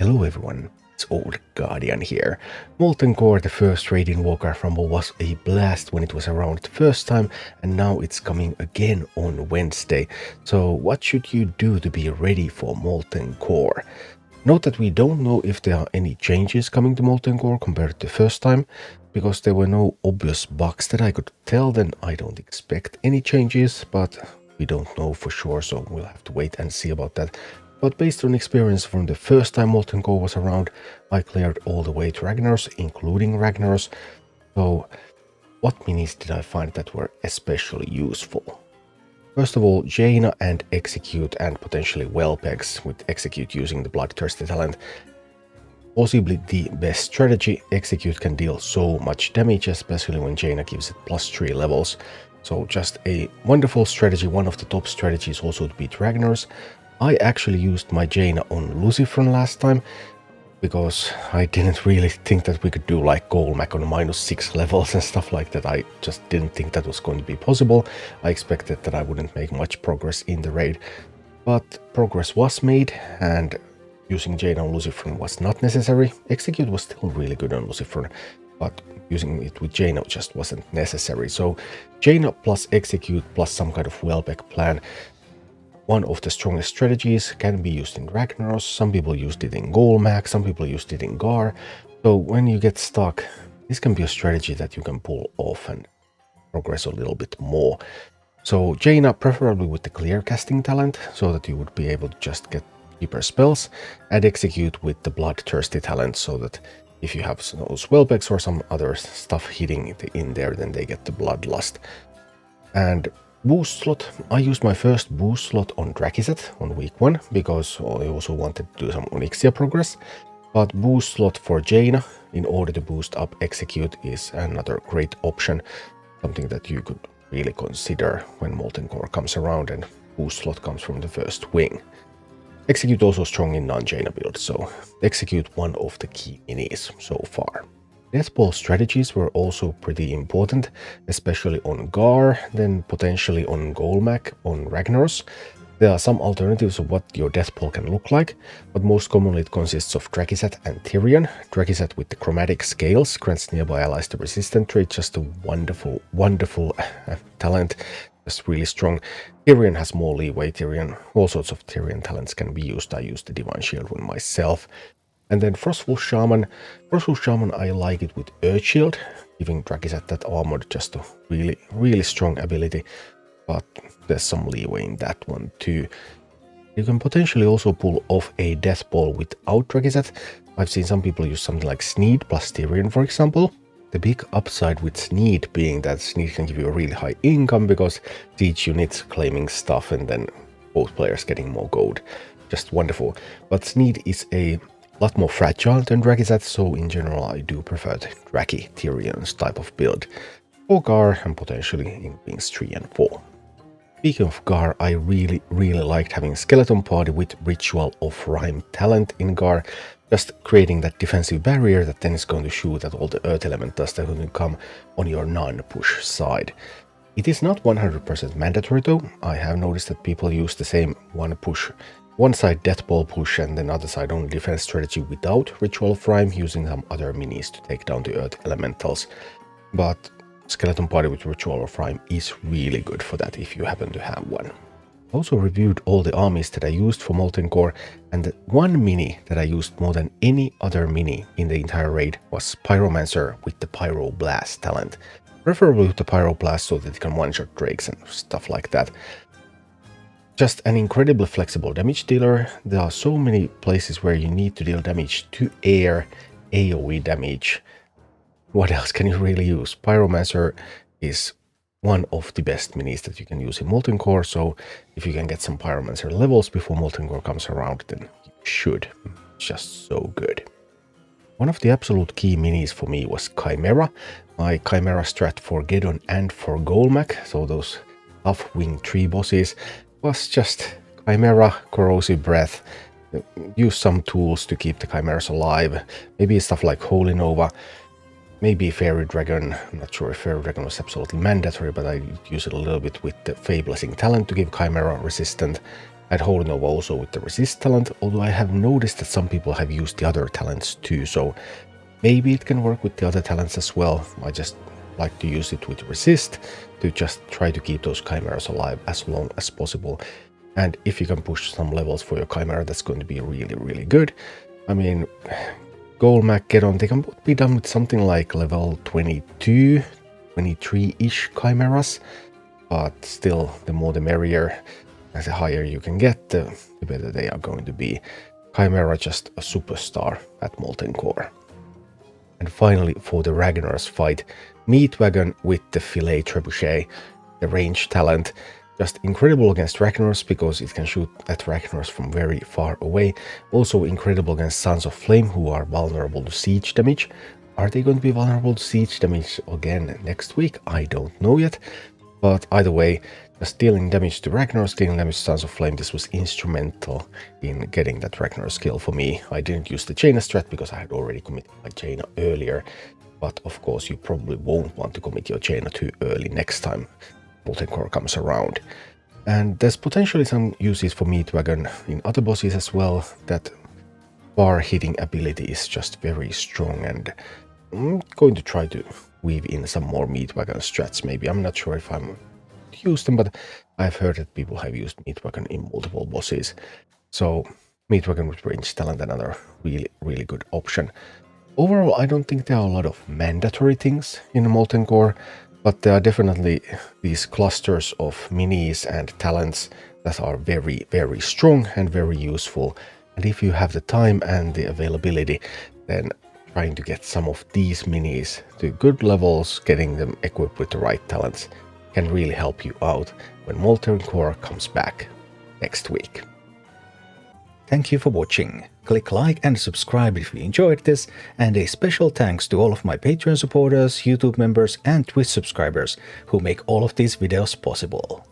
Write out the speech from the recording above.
Hello everyone, it's Old Guardian here. Molten Core, the first raid in Warcraft Rumble, was a blast when it was around the first time, and now it's coming again on Wednesday. So what should you do to be ready for Molten Core? Note that we don't know if there are any changes coming to Molten Core compared to the first time, because there were no obvious bugs that I could tell, then I don't expect any changes, but we don't know for sure, so we'll have to wait and see about that. But based on experience from the first time Molten Core was around, I cleared all the way to Ragnaros, including Ragnaros. So what minis did I find that were especially useful? First of all, Jaina and Execute, and potentially Wellpegs, with Execute using the Bloodthirsty talent. Possibly the best strategy. Execute can deal so much damage, especially when Jaina gives it +3 levels. So just a wonderful strategy, one of the top strategies also to beat Ragnaros. I actually used my Jaina on Luciferin last time, because I didn't really think that we could do like Golmac on -6 levels and stuff like that. I just didn't think that was going to be possible. I expected that I wouldn't make much progress in the raid, but progress was made, and using Jaina on Luciferin was not necessary. Execute was still really good on Luciferin, but using it with Jaina just wasn't necessary. So Jaina plus Execute plus some kind of Wellbeck plan. One of the strongest strategies, can be used in Ragnaros. Some people used it in Golmac, some people used it in Gar. So when you get stuck, this can be a strategy that you can pull off and progress a little bit more. So Jaina preferably with the clear casting talent, so that you would be able to just get cheaper spells, and Execute with the Bloodthirsty talent, so that if you have those Wellbecks or some other stuff hitting in there, then they get the Bloodlust. And boost slot, I used my first boost slot on Drakkisath on week 1, because I also wanted to do some Onyxia progress. But boost slot for Jaina, in order to boost up Execute, is another great option. Something that you could really consider when Molten Core comes around and boost slot comes from the first wing. Execute also strong in non-Jaina builds, so Execute one of the key minis so far. Deathball strategies were also pretty important, especially on Gar, then potentially on Golmac, on Ragnaros. There are some alternatives of what your Deathball can look like, but most commonly it consists of Drakkisath and Tirion. Drakkisath with the chromatic scales grants nearby allies the resistant trait, just a wonderful talent, just really strong. Tirion has more leeway. Tirion, all sorts of Tirion talents can be used. I used the Divine Shield one myself. And then Frostful Shaman. Frostful Shaman, I like it with Earth Shield, giving Drakkisath that armored, just a really strong ability. But there's some leeway in that one too. You can potentially also pull off a Deathball without Drakkisath. I've seen some people use something like Sneed plus Tirion, for example. The big upside with Sneed being that Sneed can give you a really high income, because each unit's claiming stuff and then both players getting more gold. Just wonderful. But Sneed is a lot more fragile than Drakkisath, so in general I do prefer the Drakki Tyrion's type of build for Gar, and potentially in wings 3 and 4. Speaking of Gar, I really liked having Skeleton Party with Ritual of Rime talent in Gar, just creating that defensive barrier that then is going to shoot at all the Earth Elementals that are going to come on your non-push side. It is not 100% mandatory though. I have noticed that people use the same one side Deathball push and then other side only defense strategy without Ritual of Rime, using some other minis to take down the Earth Elementals. But Skeleton Party with Ritual of Rime is really good for that if you happen to have one. I also reviewed all the armies that I used for Molten Core, and the one mini that I used more than any other mini in the entire raid was Pyromancer with the Pyroblast talent. Preferably with the Pyroblast, so that it can one-shot drakes and stuff like that. Just an incredibly flexible damage dealer. There are so many places where you need to deal damage to air, AoE damage. What else can you really use? Pyromancer is one of the best minis that you can use in Molten Core, so if you can get some Pyromancer levels before Molten Core comes around, then you should. It's just so good. One of the absolute key minis for me was Chimaera. My Chimaera strat for Geddon and for Golmac, so those tough wing 3 bosses, was just Chimaera, Corrosive Breath. Use some tools to keep the Chimeras alive. Maybe stuff like Holy Nova. Maybe Fairy Dragon. I'm not sure if Fairy Dragon was absolutely mandatory, but I use it a little bit with the Fey Blessing talent to give Chimaera resistant. and Holy Nova also with the resist talent, although I have noticed that some people have used the other talents too, so maybe it can work with the other talents as well. I just like to use it with resist to just try to keep those chimeras alive as long as possible. And if you can push some levels for your chimera, that's going to be really, really good. I mean, Gold Mageddon, they can both be done with something like level 22, 23-ish chimeras, but still, the more the merrier. As the higher you can get, the better they are going to be. Chimera just a superstar at Molten Core. And finally, for the Ragnar's fight, meet Wagon with the Filet Trebuchet, the range talent. Just incredible against Ragnars because it can shoot at Ragnars from very far away. Also incredible against Sons of Flame, who are vulnerable to siege damage. Are they going to be vulnerable to siege damage again next week? I don't know yet. But either way, just dealing damage to Ragnars, dealing damage to Sons of Flame, this was instrumental in getting that Ragnar skill for me. I didn't use the Jaina strat because I had already committed my Jaina earlier. But of course, you probably won't want to commit your Jaina too early next time Molten Core comes around. And there's potentially some uses for Meat Wagon in other bosses as well. That bar hitting ability is just very strong, and I'm going to try to weave in some more Meat Wagon strats maybe. I'm not sure if I'm to use them, but I've heard that people have used Meat Wagon in multiple bosses. So Meat Wagon with range talent, another really, really good option. Overall, I don't think there are a lot of mandatory things in Molten Core, but there are definitely these clusters of minis and talents that are very, very strong and very useful. And if you have the time and the availability, then trying to get some of these minis to good levels, getting them equipped with the right talents, can really help you out when Molten Core comes back next week. Thank you for watching. Click like and subscribe if you enjoyed this, and a special thanks to all of my Patreon supporters, YouTube members and Twitch subscribers who make all of these videos possible.